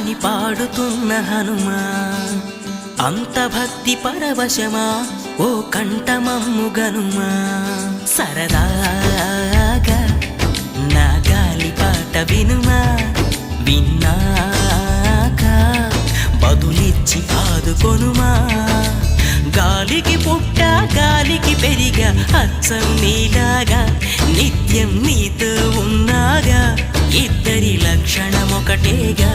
అని పాడుతున్న హనుమా అంత భక్తి పరవశమా ఓ కంఠమమ్ము గనుమా సరదాగా నా గాలి పాట వినుమా విన్నాక బదులిచ్చి ఆదుకొనుమా గాలికి పుట్ట గాలికి పెరిగా అచ్చం నీలాగా నిత్యం నీతో ఉన్నాగా ఇద్దరి లక్షణమొకటేగా